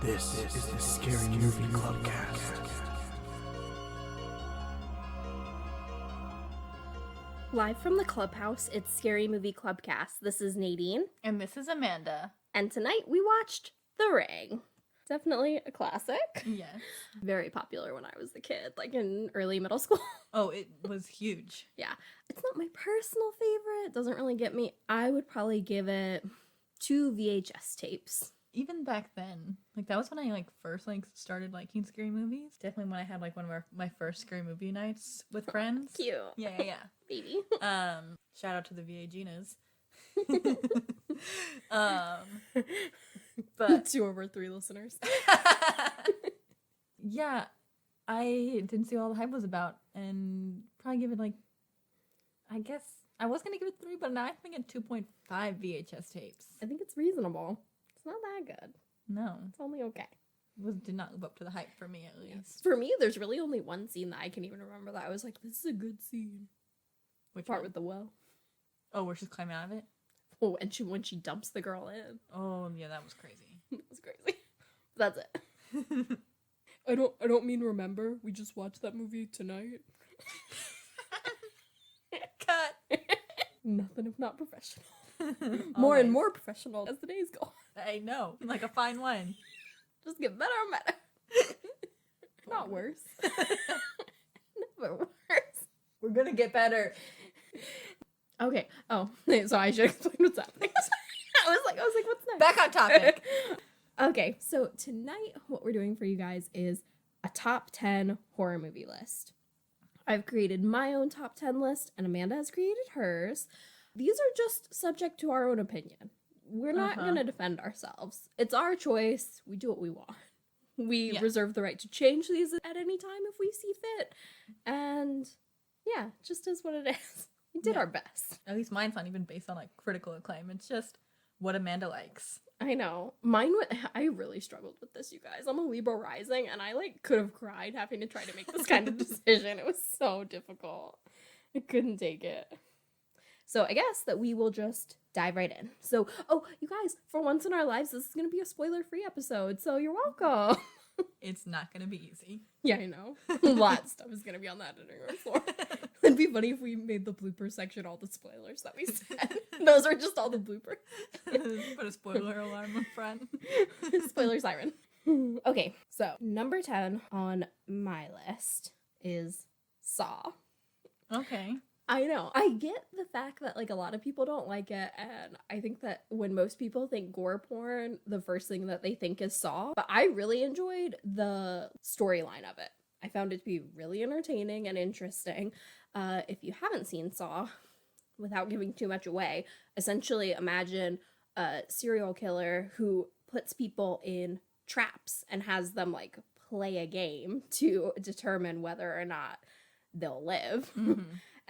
This is the Scary Movie Clubcast. Live from the clubhouse, it's Scary Movie Clubcast. This is Nadine. And this is Amanda. And tonight we watched The Ring. Definitely a classic. Yes. Very popular when I was a kid, like in early middle school. Oh, it was huge. Yeah. It's not my personal favorite. It doesn't really get me. I would probably give it 2 VHS tapes. Even back then, like that was when I first started liking scary movies. Definitely when I had one of my first scary movie nights with friends. Cute. Yeah. Baby. Shout out to the VA Ginas. But 2 over 3 listeners. Yeah, I didn't see what all the hype was about, and probably give it I guess I was gonna give it 3, but now I think it's 2.5 VHS tapes. I think it's reasonable. It's not that good. No, It's only okay. did not live up to the hype for me, at least. For me, there's really only one scene that I can even remember that I was like, this is a good scene. Which Part one? with the well. Oh, where she's climbing out of it? Oh, and when she dumps the girl in. Oh, yeah, that was crazy. That was crazy. That's it. I don't mean remember. We just watched that movie tonight. Cut! Nothing if not professional. More and more professional as the days go. I know, like a fine wine. Just get better and better. Not worse. Never worse. We're gonna get better. Okay. Oh, so I should explain what's happening. I was like, what's next? Back on topic. Okay, so tonight what we're doing for you guys is a top 10 horror movie list. I've created my own top 10 list, and Amanda has created hers. These are just subject to our own opinion. We're not going to defend ourselves. It's our choice. We do what we want. We reserve the right to change these at any time if we see fit. And yeah, just is what it is. We did our best. At least mine's not even based on critical acclaim. It's just what Amanda likes. I know. I really struggled with this, you guys. I'm a Libra rising, and I could have cried having to try to make this kind of decision. It was so difficult. I couldn't take it. So I guess that we will just dive right in. So, you guys, for once in our lives, this is going to be a spoiler-free episode, so you're welcome. It's not gonna be easy. Yeah, I know. A lot of stuff is going to be on the editing room floor. It'd be funny if we made the blooper section all the spoilers that we said. Those are just all the bloopers. Put a spoiler alarm up front. Spoiler siren. Okay, so number 10 on my list is Saw. Okay. I know. I get the fact that a lot of people don't like it, and I think that when most people think gore porn, the first thing that they think is Saw. But I really enjoyed the storyline of it. I found it to be really entertaining and interesting. If you haven't seen Saw, without giving too much away, essentially imagine a serial killer who puts people in traps and has them play a game to determine whether or not they'll live. Mm-hmm.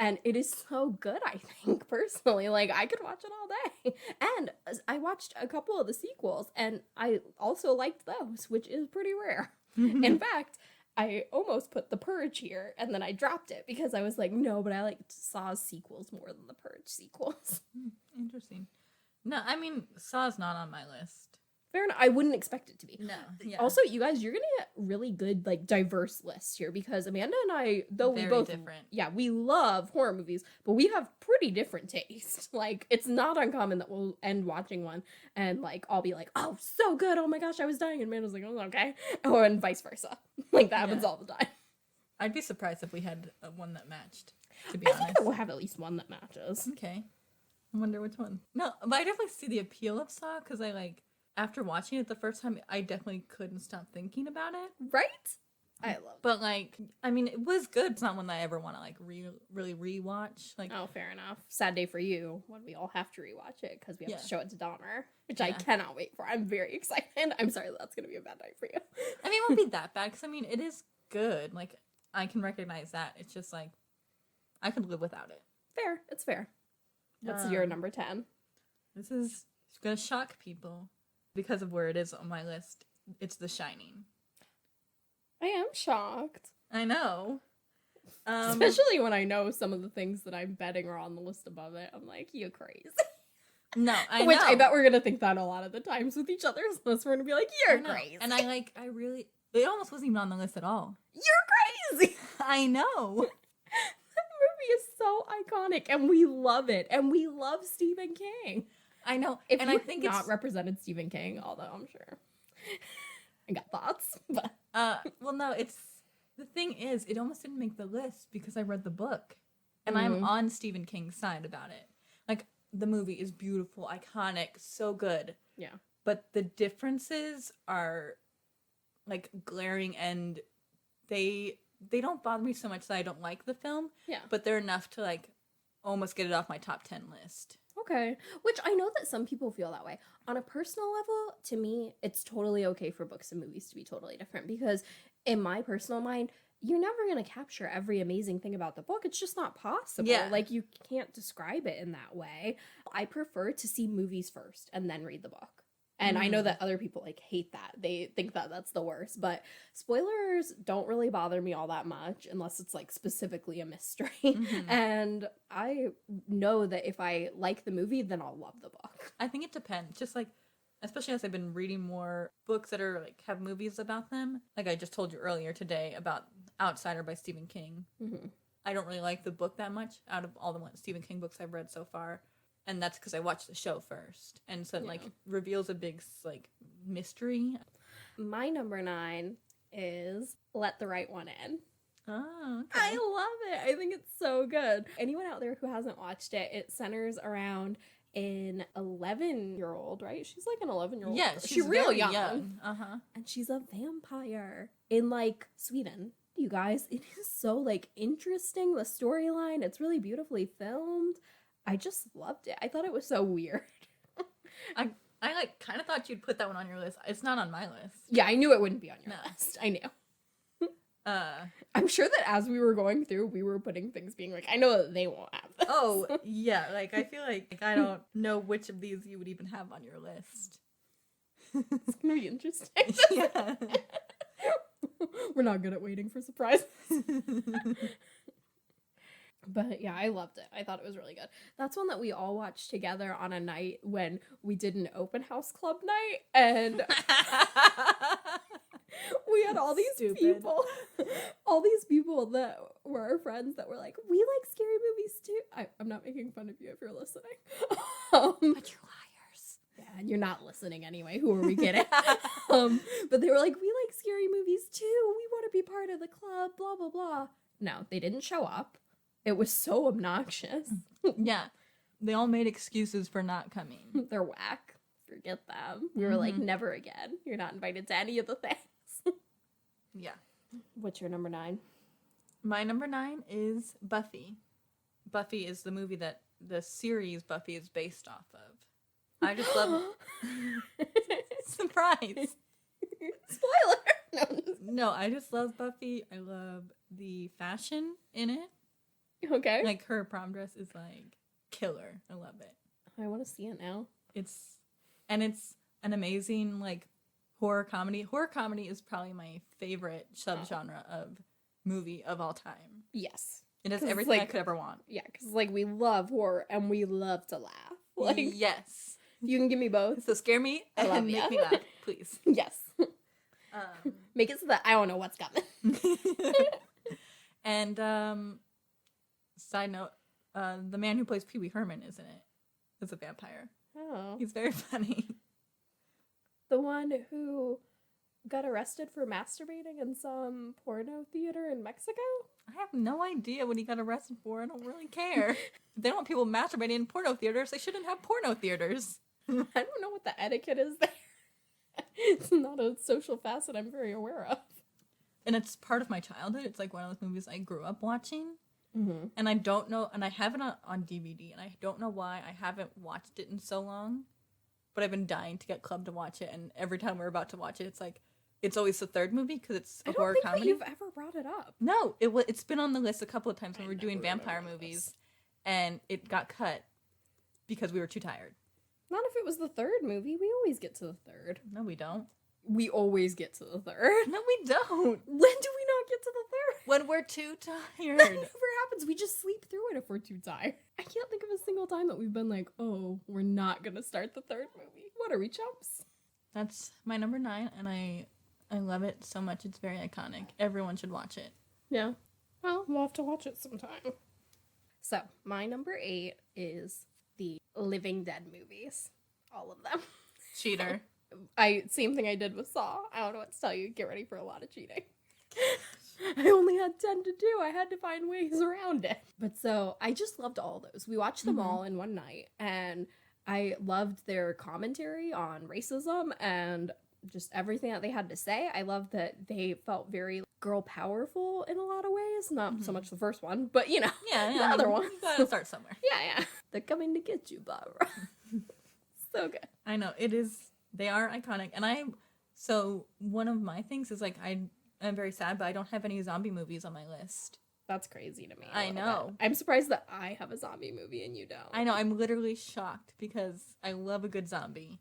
And it is so good, I think, personally. I could watch it all day. And I watched a couple of the sequels, and I also liked those, which is pretty rare. In fact, I almost put The Purge here, and then I dropped it because I was like, no, but I liked Saw's sequels more than the Purge sequels. Interesting. No, I mean, Saw's not on my list. Fair enough. I wouldn't expect it to be. No. Yeah. Also, you guys, you're gonna get really good, diverse lists here because Amanda and I, though Very we both different. Yeah, we love horror movies, but we have pretty different taste. It's not uncommon that we'll end watching one and I'll be like, oh, so good, oh my gosh, I was dying, and Amanda's like, oh, okay. Or and vice versa. That happens all the time. I'd be surprised if we had one that matched, to be I honest. think we'll have at least one that matches. Okay. I wonder which one. No, but I definitely see the appeal of Saw because after watching it the first time, I definitely couldn't stop thinking about it. Right? I love it. But, I mean, it was good. It's not one that I ever want to, really rewatch. Oh, fair enough. Sad day for you when we all have to rewatch it because we have to show it to Donner, which I Yeah. cannot wait for. I'm very excited. I'm sorry that's going to be a bad night for you. I mean, it won't be that bad because, I mean, it is good. I can recognize that. It's just, I could live without it. Fair. It's fair. What's your number 10? This is going to shock people because of where it is on my list. It's The Shining. I am shocked. I know. Especially when I know some of the things that I'm betting are on the list above it. I'm like, you crazy. No, I Which know. I bet we're gonna think that a lot of the times with each other, so we're gonna be like, I you're know. crazy. And I really, it almost wasn't even on the list at all. You're crazy. I know. That movie is so iconic, and we love it, and we love Stephen King. I know. If and you I think not it's represented Stephen King, although I'm sure I got thoughts, but well, no, it's the thing is, it almost didn't make the list because I read the book, and I'm on Stephen King's side about it. Like, the movie is beautiful, iconic, so good. yeah, But the differences are like glaring, and they don't bother me so much that I don't like the film. yeah. But they're enough to like almost get it off my top 10 list. Okay, which I know that some people feel that way. On a personal level, to me, it's totally okay for books and movies to be totally different because in my personal mind, you're never going to capture every amazing thing about the book. It's just not possible. Yeah. Like, you can't describe it in that way. I prefer to see movies first and then read the book. And I know that other people like hate that. They think that that's the worst, but spoilers don't really bother me all that much unless it's like specifically a mystery. And I know that if I like the movie, then I'll love the book. I think it depends. Just like, especially as I've been reading more books that are like have movies about them. Like I just told you earlier today about Outsider by Stephen King. I don't really like the book that much out of all the Stephen King books I've read so far. And that's because I watched the show first. And so it, like, reveals a big, like, mystery. My number 9 is Let the Right One In. Oh, okay. I love it. I think it's so good. Anyone out there who hasn't watched it, it centers around an 11-year-old, right? She's like an 11-year-old. Yeah, she's real very young. Uh-huh. And she's a vampire in, like, Sweden. You guys, it is so, like, interesting. The storyline, it's really beautifully filmed. I just loved it. I thought it was so weird. I like kind of thought you'd put that one on your list. It's not on my list. Yeah, I knew it wouldn't be on your list. I knew. I'm sure that as we were going through, we were putting things being like, I know that they won't have this. Oh, yeah. Like, I feel like I don't know which of these you would even have on your list. It's going to be interesting. Yeah. We're not good at waiting for surprises. But yeah, I loved it. I thought it was really good. That's one that we all watched together on a night when we did an open house club night. And we had all these people that were our friends that were like, we like scary movies too. I'm not making fun of you if you're listening. But you're liars. Yeah, and you're not listening anyway. Who are we kidding? But they were like, we like scary movies too. We want to be part of the club, blah, blah, blah. No, they didn't show up. It was so obnoxious. Yeah. They all made excuses for not coming. They're whack. Forget them. We were like, never again. You're not invited to any of the things. Yeah. What's your number 9? My number 9 is Buffy. Buffy is the movie that the series Buffy is based off of. I just love Surprise. Spoiler. No, I just love Buffy. I love the fashion in it. Okay. Like her prom dress is like killer. I love it. I want to see it now. It's an amazing like horror comedy. Horror comedy is probably my favorite subgenre of movie of all time. Yes. It has 'Cause, everything I like, could ever want. Yeah, because like we love horror and we love to laugh. Like, yes. you can give me both. So scare me I love and make ya. me laugh, please. Yes. Make it so that I don't know what's coming. And side note, the man who plays Pee Wee Herman is in it. Is a vampire. Oh. He's very funny. The one who got arrested for masturbating in some porno theater in Mexico? I have no idea what he got arrested for. I don't really care. If they don't want people masturbating in porno theaters, they shouldn't have porno theaters. I don't know what the etiquette is there. It's not a social facet I'm very aware of. And it's part of my childhood. It's like one of those movies I grew up watching. Mm-hmm. And I don't know, and I have it on DVD, and I don't know why I haven't watched it in so long. But I've been dying to get Club to watch it, and every time we're about to watch it, it's like, it's always the third movie because it's a horror I don't think comedy. that you've ever brought it up. No, it's been on the list a couple of times when we were doing never vampire remember movies, this. and it got cut because we were too tired. Not if it was the third movie. We always get to the third. No, we don't. We always get to the third. No, we don't. When do we not get to the third? When we're too tired. That never happens. friends, we just sleep through it if we're too tired. I can't think of a single time that we've been like, oh, we're not gonna start the third movie. What are we, chumps? That's my number 9, and I love it so much. It's very iconic. Everyone should watch it. Yeah. Well, we'll have to watch it sometime. So, my number 8 is the Living Dead movies. All of them. Cheater. Same thing I did with Saw. I don't know what to tell you. Get ready for a lot of cheating. I only had 10 to do. I had to find ways around it. But so, I just loved all those. We watched them all in one night, and I loved their commentary on racism and just everything that they had to say. I loved that they felt very girl powerful in a lot of ways. Not so much the first one, but the other one. You gotta start somewhere. Yeah. They're coming to get you, Barbara. So good. I know, it is. They are iconic. And so one of my things is like, I'm very sad, but I don't have any zombie movies on my list. That's crazy to me. I know. I'm surprised that I have a zombie movie and you don't. I know, I'm literally shocked because I love a good zombie.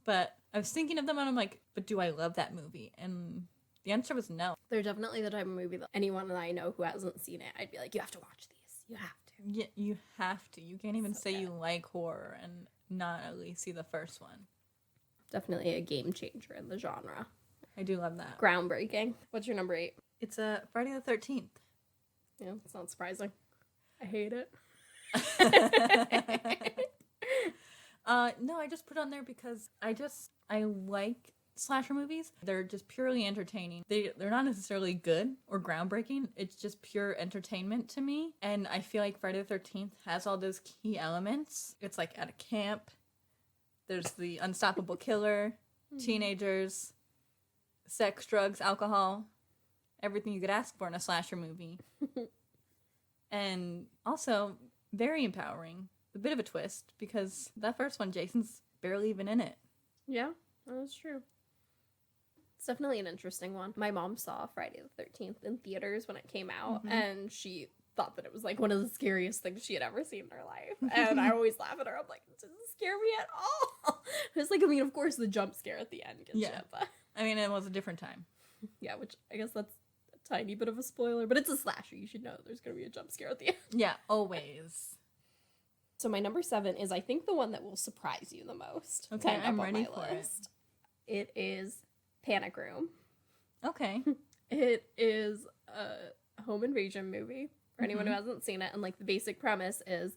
But I was thinking of them and I'm like, but do I love that movie? And the answer was no. They're definitely the type of movie that anyone that I know who hasn't seen it, I'd be like, you have to watch these. You have to. Yeah, you have to. You can't even say good. you like horror and not at least see the first one. Definitely a game changer in the genre. I do love that. Groundbreaking. What's your number 8? It's Friday the 13th. Yeah, it's not surprising. I hate it. No, I just put on there because I like slasher movies. They're just purely entertaining. They're not necessarily good or groundbreaking. It's just pure entertainment to me. And I feel like Friday the 13th has all those key elements. It's like at a camp. There's the unstoppable killer, teenagers, sex, drugs, alcohol, everything you could ask for in a slasher movie. And also very empowering. A bit of a twist because that first one, Jason's barely even in it. Yeah, that's true. It's definitely an interesting one. My mom saw Friday the 13th in theaters when it came out, and she thought that it was like one of the scariest things she had ever seen in her life. And I always laugh at her. I'm like, it doesn't scare me at all. It's like, I mean, of course, the jump scare at the end gets you, but I mean, it was a different time. Yeah, which I guess that's a tiny bit of a spoiler, but it's a slasher. You should know there's going to be a jump scare at the end. Yeah, always. So my number 7 is, I think, the one that will surprise you the most. Okay, I'm ready for it. It is Panic Room. Okay. It is a home invasion movie for anyone who hasn't seen it. And like the basic premise is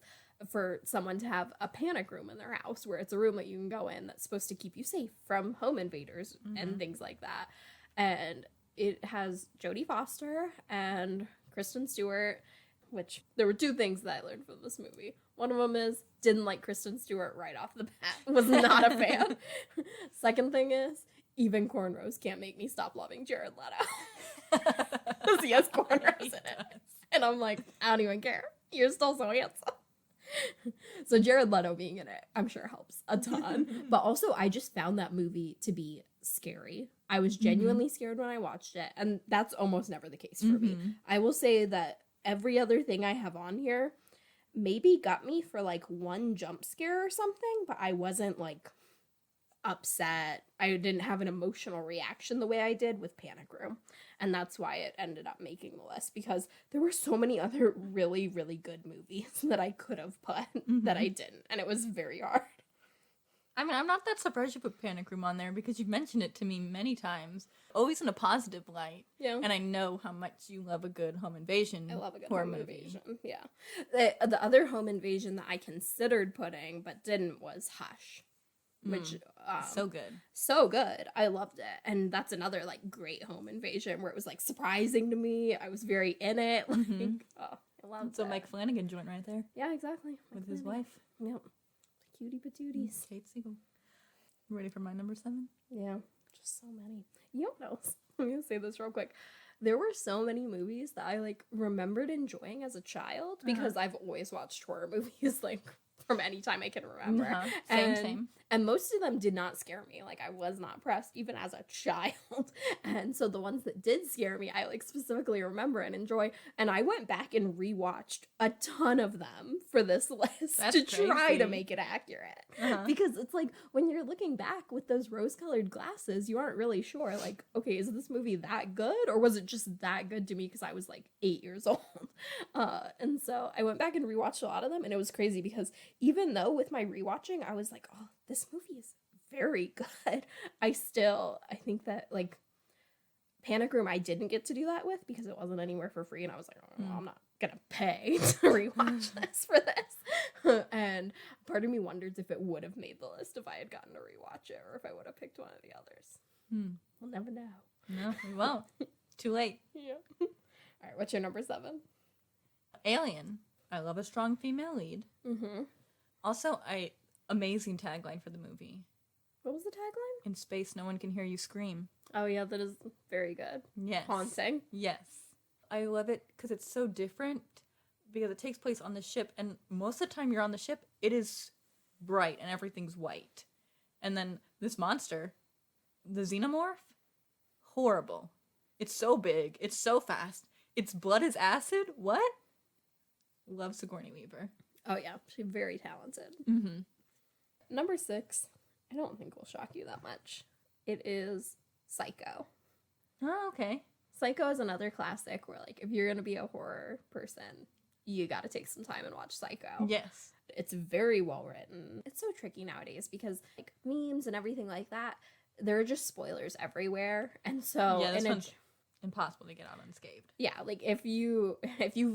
for someone to have a panic room in their house where it's a room that you can go in that's supposed to keep you safe from home invaders and things like that. And it has Jodie Foster and Kristen Stewart, which there were 2 things that I learned from this movie. One of them is, didn't like Kristen Stewart right off the bat. Was not a fan. Second thing is, even cornrows can't make me stop loving Jared Leto. Because he has cornrows in it. And I'm like, I don't even care. You're still so handsome. So Jared Leto being in it, I'm sure helps a ton. But also, I just found that movie to be scary. I was genuinely scared when I watched it. And that's almost never the case for me. I will say that every other thing I have on here maybe got me for like one jump scare or something, but I wasn't like upset. I didn't have an emotional reaction the way I did with Panic Room. And that's why it ended up making the list, because there were so many other really, really good movies that I could have put that I didn't. And it was very hard. I mean, I'm not that surprised you put Panic Room on there because you've mentioned it to me many times, always in a positive light. Yeah. And I know how much you love a good home invasion. I love a good horror home movie. invasion. Yeah. The other home invasion that I considered putting but didn't was Hush. Which so good. So good. I loved it. And that's another like great home invasion where it was like surprising to me. I was very in it. Like, oh, I loved it. So Mike Flanagan joint right there. Yeah, exactly. With his wife. Yep. Cutie patooties. Kate Siegel. Ready for my number 7? Yeah. Just so many. You know what else? I'm going to say this real quick. There were so many movies that I like remembered enjoying as a child because I've always watched horror movies like from any time I can remember. Same. And most of them did not scare me. Like, I was not impressed even as a child. And so the ones that did scare me, I like specifically remember and enjoy. And I went back and rewatched a ton of them for this list to try to make it accurate. Because it's like, when you're looking back with those rose-colored glasses, you aren't really sure, like, okay, is this movie that good? Or was it just that good to me because I was like 8 years old? And so I went back and rewatched a lot of them, and it was crazy because even though with my rewatching, I was like, oh, this movie is very good. I think that, like, Panic Room I didn't get to do that with because it wasn't anywhere for free, and I was like, oh, I'm not gonna pay to rewatch this for this. And part of me wonders if it would have made the list if I had gotten to rewatch it, or if I would have picked one of the others. We'll never know. No, we won't. Too late. Yeah. All right, what's your number 7? Alien. I love a strong female lead. Also, amazing tagline for the movie. What was the tagline? In space, no one can hear you scream. Oh yeah, that is very good. Yes. Haunting. Yes. I love it because it's so different, because it takes place on the ship, and most of the time you're on the ship, it is bright and everything's white. And then this monster, the xenomorph, horrible. It's so big. It's so fast. Its blood is acid. What? Love Sigourney Weaver. Oh yeah, she's very talented. Number 6, I don't think will shock you that much. It is Psycho. Oh, okay. Psycho is another classic where, like, if you're gonna be a horror person, you gotta take some time and watch Psycho. Yes. It's very well written. It's so tricky nowadays because, like, memes and everything like that, there are just spoilers everywhere. And so yeah, this one's impossible to get out unscathed. Yeah, like, if you've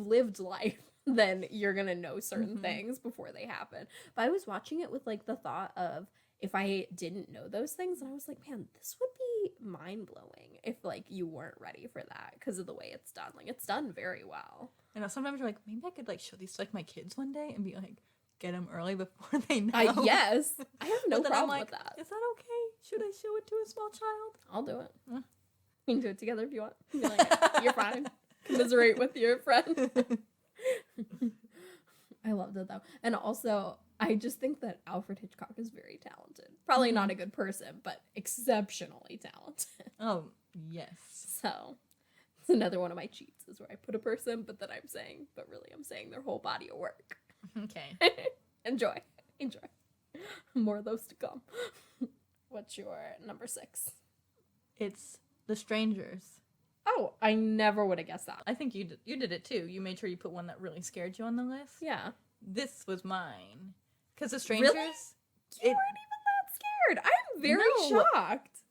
lived life, then you're gonna know certain things before they happen. But I was watching it with, like, the thought of, if I didn't know those things, and I was like, man, this would be mind-blowing if, like, you weren't ready for that because of the way it's done. Like, it's done very well. I know, sometimes you're like, maybe I could, like, show these to, like, my kids one day and be like, get them early before they know. Yes. I have no problem like, with that. Is that okay? Should I show it to a small child? I'll do it. We can do it together if you want. Be like, you're fine. Commiserate with your friend. I loved it, though. And also, I just think that Alfred Hitchcock is very talented. Probably not a good person, but exceptionally talented. Oh, yes. So, it's another one of my cheats, is where I put a person, but then I'm saying their whole body of work. Okay. Enjoy. More of those to come. What's your number 6? It's The Strangers. Oh, I never would have guessed that. I think you did it too. You made sure you put one that really scared you on the list. Yeah. This was mine. Because The Strangers... Really? You weren't even that scared. I'm very shocked.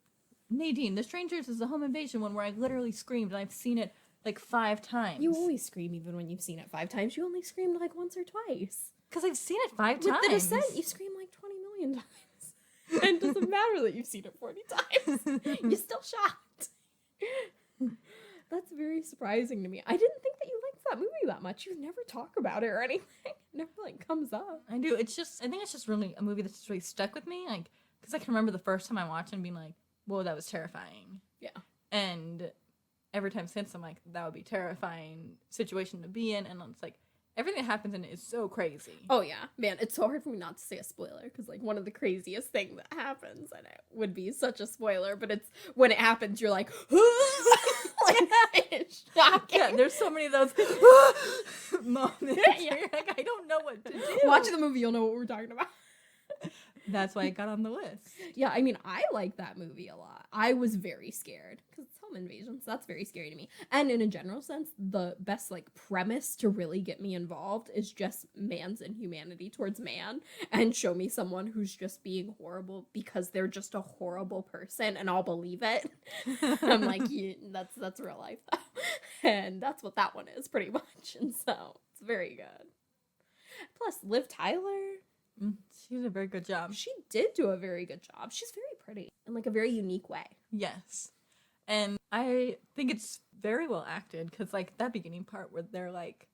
Nadine, The Strangers is the home invasion one where I literally screamed, and I've seen it like 5 times. You always scream even when you've seen it 5 times. You only screamed like once or twice. Because I've seen it 5 times. With The Descent, you scream like 20 million times. And it doesn't matter that you've seen it 40 times. You're still shocked. That's very surprising to me. I didn't think that you liked that movie that much. You never talk about it or anything. It never, like, comes up. I do. I think it's just really a movie that's just really stuck with me. Like, because I can remember the first time I watched it and being like, whoa, that was terrifying. Yeah. And every time since, I'm like, that would be a terrifying situation to be in. And it's like, everything that happens in it is so crazy. Oh, yeah. Man, it's so hard for me not to say a spoiler, because, like, one of the craziest things that happens, and it would be such a spoiler, but it's, when it happens, you're like, like, it's shocking. Yeah, there's so many of those moments where you're like, I don't know what to do. Watch the movie, you'll know what we're talking about. That's why it got on the list. Yeah, I mean, I like that movie a lot. I was very scared because it's home invasion, so that's very scary to me. And in a general sense, the best, like, premise to really get me involved is just man's inhumanity towards man, and show me someone who's just being horrible because they're just a horrible person, and I'll believe it. I'm like, yeah, that's real life, though. And that's what that one is, pretty much. And so it's very good. Plus, Liv Tyler. She did a very good job. She did do a very good job. She's very pretty in, like, a very unique way. Yes. And I think it's very well acted, because, like, that beginning part where they're like,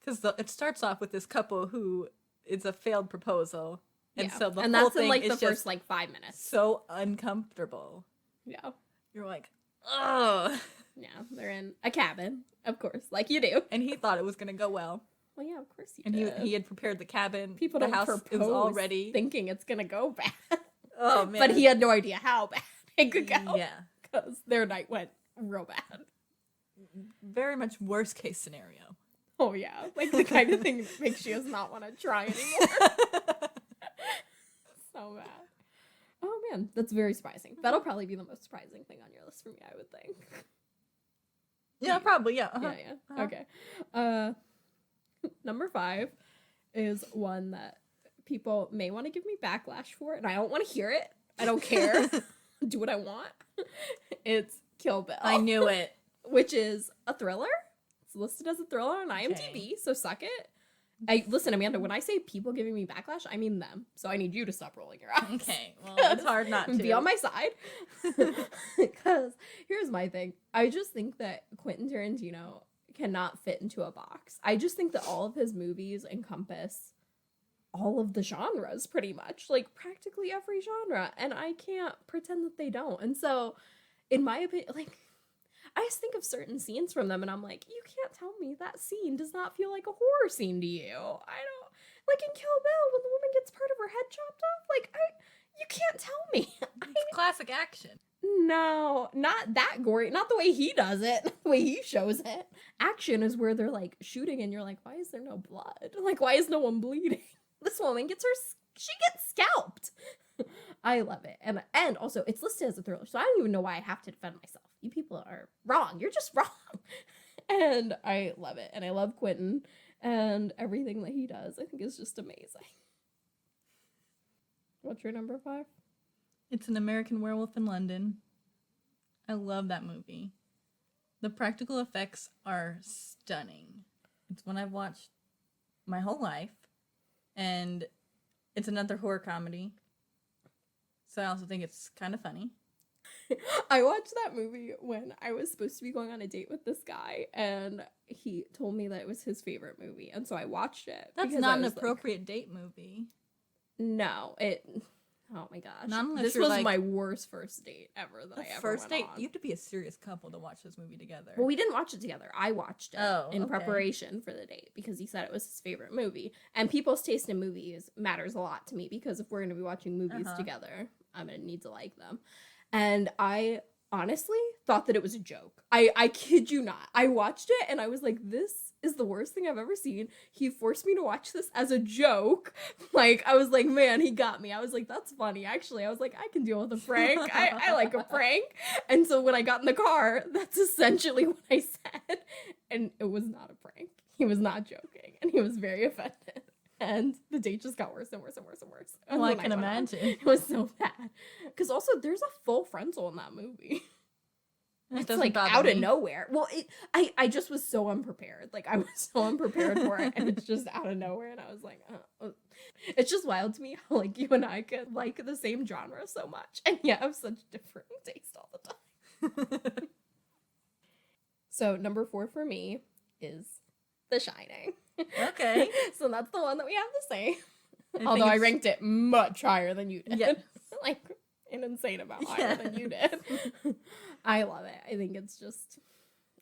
because it starts off with this couple who is a failed proposal. And yeah. so the and whole that's thing in, like, is the first, like, 5 minutes. So uncomfortable. Yeah. You're like, ugh. Yeah, they're in a cabin, of course, like you do. And he thought it was going to go well. Well, yeah, of course he And did. he had prepared the cabin. People the don't house. propose It was all ready. thinking it's gonna go bad. Oh man! But he had no idea how bad it could go. Yeah, because their night went real bad. very much worst case scenario. Oh yeah, like the kind of thing that makes you not want to try anymore. So bad. Oh man, that's very surprising. That'll probably be the most surprising thing on your list for me, I would think. Yeah, probably. Yeah. Yeah. Okay. Number 5 is one that people may want to give me backlash for, and I don't want to hear it. I don't care. Do what I want. It's Kill Bill. I knew it. Which is a thriller. It's listed as a thriller on IMDb, so suck it. Listen, Amanda, when I say people giving me backlash, I mean them. So I need you to stop rolling your eyes. Okay, well, it's hard not to. Be on my side. Because here's my thing. I just think that Quentin Tarantino cannot fit into a box. I just think that all of his movies encompass all of the genres pretty much. Like practically every genre. And I can't pretend that they don't. And so, in my opinion, like, I just think of certain scenes from them and I'm like, you can't tell me that scene does not feel like a horror scene to you. I don't, like in Kill Bill when the woman gets part of her head chopped off, like, you can't tell me. It's classic action. No, not that gory. Not the way he does it. The way he shows it. Action is where they're like shooting and you're like, why is there no blood? Like, why is no one bleeding? This woman she gets scalped. I love it. And also, it's listed as a thriller, so I don't even know why I have to defend myself. You people are wrong. You're just wrong. And I love it. And I love Quentin and everything that he does. I think is just amazing. What's your number 5? It's An American Werewolf in London. I love that movie. The practical effects are stunning. It's one I've watched my whole life. And it's another horror comedy. So I also think it's kind of funny. I watched that movie when I was supposed to be going on a date with this guy, and he told me that it was his favorite movie, and so I watched it. That's not an appropriate date movie. No, oh my gosh. Not unless this you're was like, my worst first date ever that I ever first went date? on. You have to be a serious couple to watch this movie together. Well, we didn't watch it together. I watched it in okay. preparation for the date because he said it was his favorite movie. And people's taste in movies matters a lot to me because if we're going to be watching movies together, I'm going to need to like them. And I honestly thought that it was a joke. I kid you not. I watched it and I was like, this is the worst thing I've ever seen. He forced me to watch this as a joke. Like, I was like, man, he got me. I was like, that's funny. Actually, I was like, I can deal with a prank. I like a prank. And so when I got in the car, that's essentially what I said. And it was not a prank. He was not joking. And he was very offended. And the date just got worse and worse and worse and worse. Well, I can imagine. It was so bad. Because also, there's a full frontal in that movie. It's like out of nowhere. Well, I just was so unprepared. Like, I was so unprepared for it. And it's just out of nowhere. And I was like, It's just wild to me how, like, you and I could like the same genre so much. And yet have such different taste all the time. So, number 4 for me is The Shining. Okay. So that's the one that we have the same. Although I ranked it much higher than you did. Yes. Like an insane amount higher than you did. I love it. I think it's just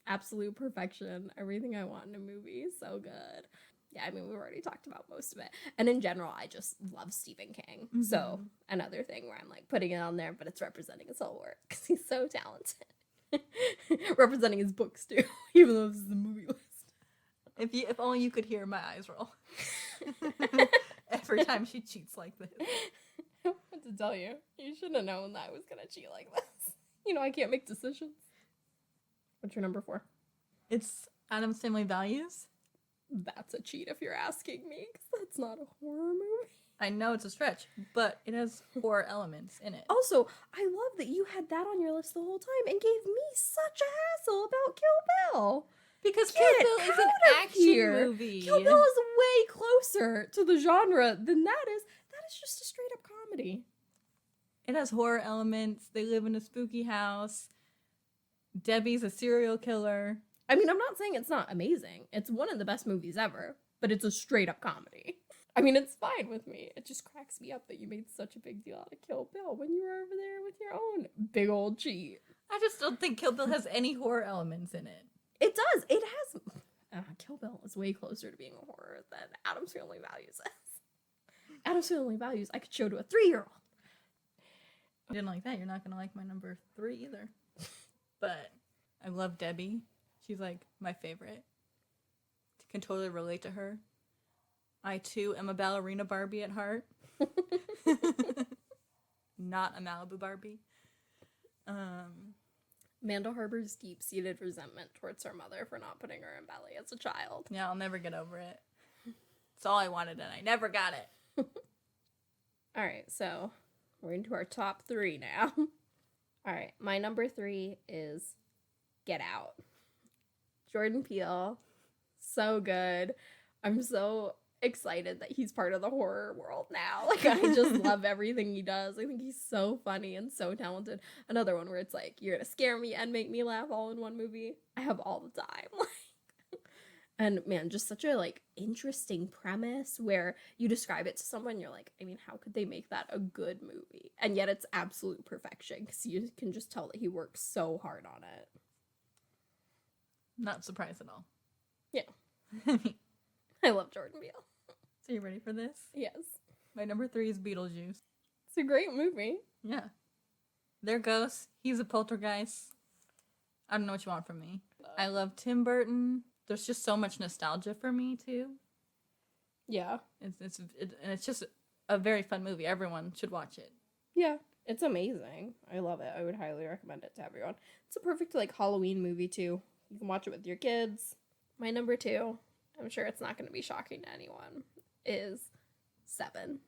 absolute perfection. Everything I want in a movie. So good. Yeah, I mean, we've already talked about most of it. And in general, I just love Stephen King. Mm-hmm. So another thing where I'm like putting it on there, but it's representing his whole work because he's so talented. Representing his books too, even though this is the movie list. If only you could hear my eyes roll. Every time she cheats like this. What to tell you? You shouldn't have known that I was going to cheat like this. You know, I can't make decisions. What's your number 4? It's Addams Family Values. That's a cheat if you're asking me, because that's not a horror movie. I know it's a stretch, but it has horror elements in it. Also, I love that you had that on your list the whole time and gave me such a hassle about Kill Bill. Because Kill Bill is an action movie. Kill Bill is way closer to the genre than that is. That is just a straight up comedy. It has horror elements. They live in a spooky house. Debbie's a serial killer. I mean, I'm not saying it's not amazing. It's one of the best movies ever, but it's a straight up comedy. I mean, it's fine with me. It just cracks me up that you made such a big deal out of Kill Bill when you were over there with your own big old cheat. I just don't think Kill Bill has any horror elements in it. It does. It has Kill Bill is way closer to being a horror than Addams Family Values is. Addams Family Values I could show to a 3-year-old. You didn't like that, you're not gonna like my number 3 either. But I love Debbie. She's like my favorite. Can totally relate to her. I too am a ballerina Barbie at heart. Not a Malibu Barbie. Amanda harbors deep-seated resentment towards her mother for not putting her in ballet as a child. Yeah, I'll never get over it. It's all I wanted and I never got it. Alright, so we're into our top 3 now. Alright, my number 3 is Get Out. Jordan Peele. So good. I'm so excited that he's part of the horror world now. Like, I just love everything he does. I think he's so funny and so talented. Another one where it's like, you're gonna scare me and make me laugh all in one movie. I have all the time. Like, and man, just such a like interesting premise where you describe it to someone, you're like, I mean, how could they make that a good movie? And yet it's absolute perfection because you can just tell that he works so hard on it. Not surprised at all. Yeah. I love Jordan Peele. So you ready for this? Yes. My number 3 is Beetlejuice. It's a great movie. Yeah. They're ghosts. He's a poltergeist. I don't know what you want from me. I love Tim Burton. There's just so much nostalgia for me, too. Yeah. And it's just a very fun movie. Everyone should watch it. Yeah. It's amazing. I love it. I would highly recommend it to everyone. It's a perfect, like, Halloween movie, too. You can watch it with your kids. My number 2, I'm sure it's not going to be shocking to anyone, is Seven.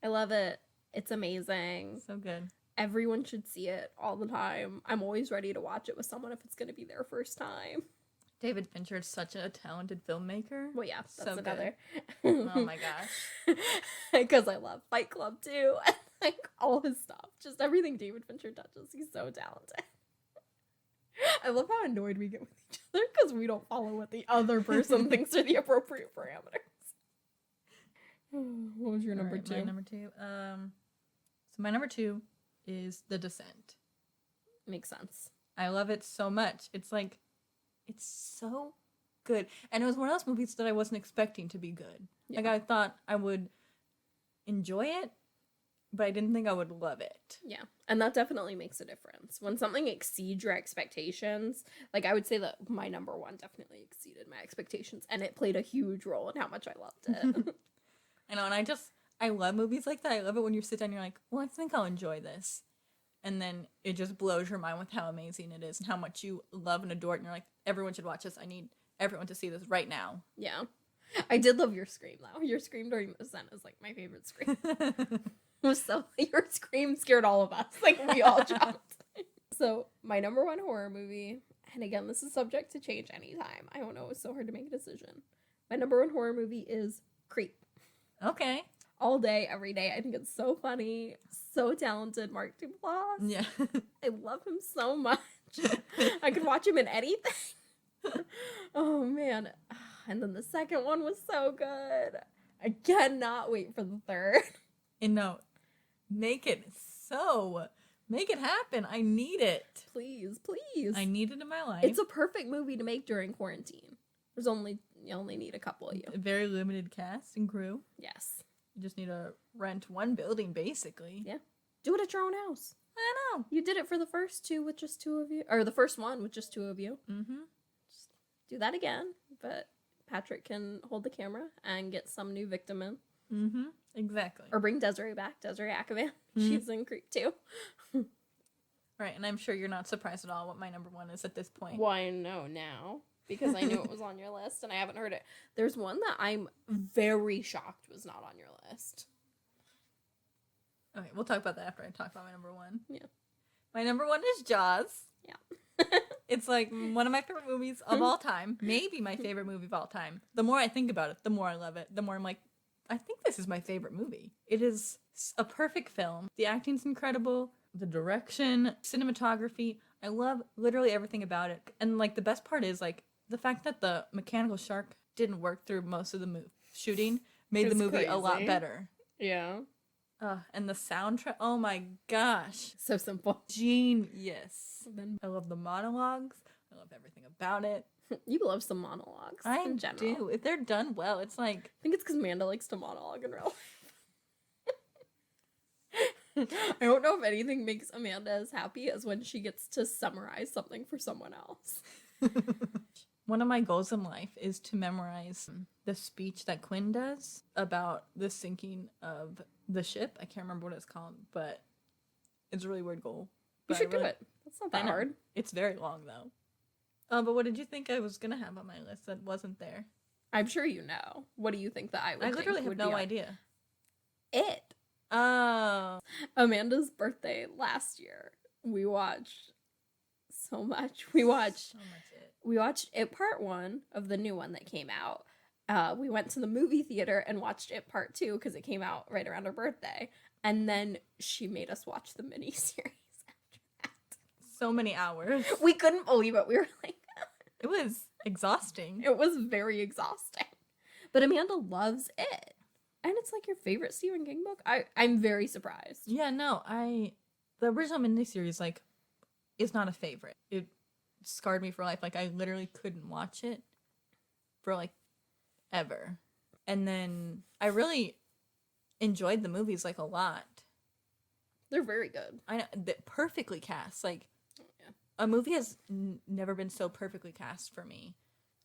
I love it. It's amazing. So good. Everyone should see it all the time. I'm always ready to watch it with someone if it's going to be their first time. David Fincher is such a talented filmmaker. Well, yeah, that's so another. Oh my gosh. Because I love Fight Club, too. Like, all his stuff. Just everything David Fincher touches. He's so talented. I love how annoyed we get with each other because we don't follow what the other person thinks are the appropriate parameters. What was your number 2? My number 2. So my number 2 is The Descent. Makes sense. I love it so much. It's like, it's so good. And it was one of those movies that I wasn't expecting to be good. Yeah. Like, I thought I would enjoy it, but I didn't think I would love it. Yeah, and that definitely makes a difference. When something exceeds your expectations, like I would say that my number 1 definitely exceeded my expectations, and it played a huge role in how much I loved it. I know, and I love movies like that. I love it when you sit down and you're like, well, I think I'll enjoy this. And then it just blows your mind with how amazing it is and how much you love and adore it. And you're like, everyone should watch this. I need everyone to see this right now. Yeah. I did love your scream, though. Your scream during The Descent is, like, my favorite scream. So, your scream scared all of us. Like, we all jumped. So, my number 1 horror movie, and again, this is subject to change anytime. I don't know. It's so hard to make a decision. My number 1 horror movie is Creep. Okay. All day, every day. I think it's so funny, so talented. Mark Duplass. Yeah. I love him so much. I could watch him in anything. Oh, man. And then the second one was so good. I cannot wait for the third. And no, make it happen. I need it. Please, please. I need it in my life. It's a perfect movie to make during quarantine. You only need a couple of you. A very limited cast and crew. Yes. You just need to rent one building, basically. Yeah. Do it at your own house. I know. You did it for the first 2 with just 2 of you. Or the first one with just 2 of you. Mm-hmm. Just do that again. But Patrick can hold the camera and get some new victim in. Mm-hmm. Exactly. Or bring Desiree back. Desiree Akavan. Mm-hmm. She's in Creep too. Right, and I'm sure you're not surprised at all what my number 1 is at this point. Well, I know now. Because I knew it was on your list and I haven't heard it. There's one that I'm very shocked was not on your list. Okay, we'll talk about that after I talk about my number 1. Yeah. My number 1 is Jaws. Yeah. It's like one of my favorite movies of all time. Maybe my favorite movie of all time. The more I think about it, the more I love it. The more I'm like, I think this is my favorite movie. It is a perfect film. The acting's incredible. The direction, cinematography. I love literally everything about it. And like the best part is like the fact that the mechanical shark didn't work through most of the shooting made the movie a lot better. Yeah. And the soundtrack, oh my gosh. So simple. Genius. I love the monologues. I love everything about it. You love some monologues I in general. do. If they're done well, it's like... I think it's because Amanda likes to monologue in real life. I don't know if anything makes Amanda as happy as when she gets to summarize something for someone else. One of my goals in life is to memorize the speech that Quinn does about the sinking of the ship. I can't remember what it's called, but it's a really weird goal. You But should do it. That's not that hard. It's very long, though. But what did you think I was going to have on my list that wasn't there? I'm sure you know. What do you think that I would I think literally have would no be on idea. It. Oh. Amanda's birthday last year. We watched so much. We watched It Part 1 of the new one that came out. We went to the movie theater and watched It Part 2 because it came out right around her birthday. And then she made us watch the miniseries after that. So many hours. We couldn't believe it. We were like... It was exhausting. It was very exhausting. But Amanda loves it. And it's like your favorite Stephen King book. I'm very surprised. Yeah, no, the original miniseries, like, is not a favorite. It scarred me for life. Like, I literally couldn't watch it for, like, ever. And then I really enjoyed the movies, like, a lot. They're very good. I know, perfectly cast. Like, Yeah. a movie has never been so perfectly cast for me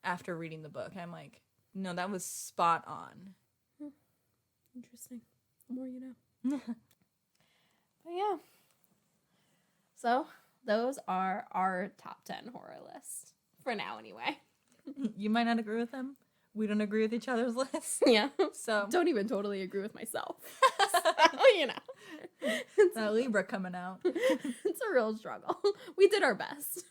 after reading the book. I'm like, no, that was spot on. Interesting. The more you know. But yeah. So, those are our top 10 horror lists. For now, anyway. You might not agree with them. We don't agree with each other's lists. Yeah. So, Don't even totally agree with myself. So, you know. that Libra coming out. It's a real struggle. We did our best.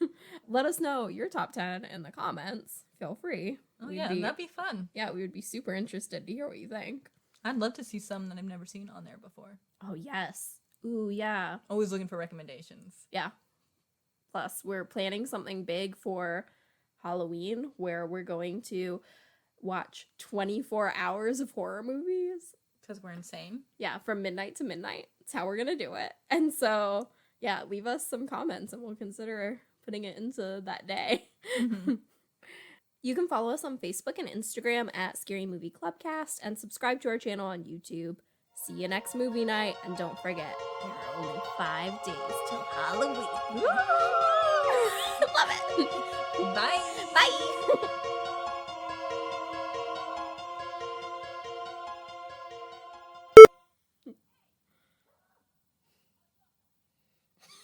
Let us know your top 10 in the comments. Feel free. Oh, yeah, that'd be fun. Yeah, we would be super interested to hear what you think. I'd love to see some that I've never seen on there before. Oh, yes. Ooh, yeah. Always looking for recommendations. Yeah. Plus, we're planning something big for Halloween where we're going to watch 24 hours of horror movies. Because we're insane. Yeah, from midnight to midnight. That's how we're going to do it. And so, yeah, leave us some comments and we'll consider putting it into that day. Mm-hmm. You can follow us on Facebook and Instagram at Scary Movie Clubcast and subscribe to our channel on YouTube. See you next movie night, and don't forget, there are only 5 days till Halloween. Woo! Love it! Bye! Bye!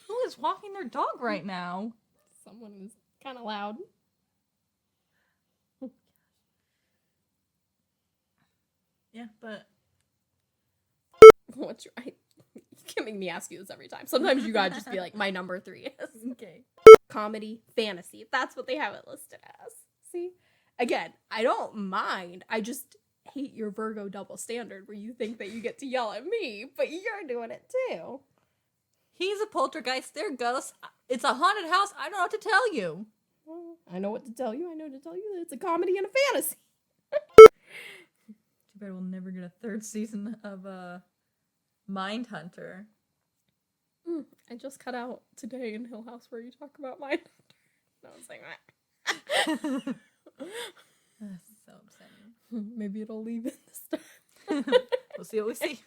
Who is walking their dog right now? Someone is kind of loud. Yeah, but... What's your... You can't make me ask you this every time. Sometimes you gotta just be like, my number 3 is. Okay. Comedy, fantasy. That's what they have it listed as. See? Again, I don't mind. I just hate your Virgo double standard where you think that you get to yell at me, but you're doing it too. He's a poltergeist. They're ghosts. It's a haunted house. I don't know what to tell you. Well, I know what to tell you. I know to tell you that it's a comedy and a fantasy. Too bad we'll never get a 3rd season of Mindhunter. I just cut out today in Hill House where you talk about mine. I was like, That's so upsetting. maybe it'll leave it this time. We'll see what we see.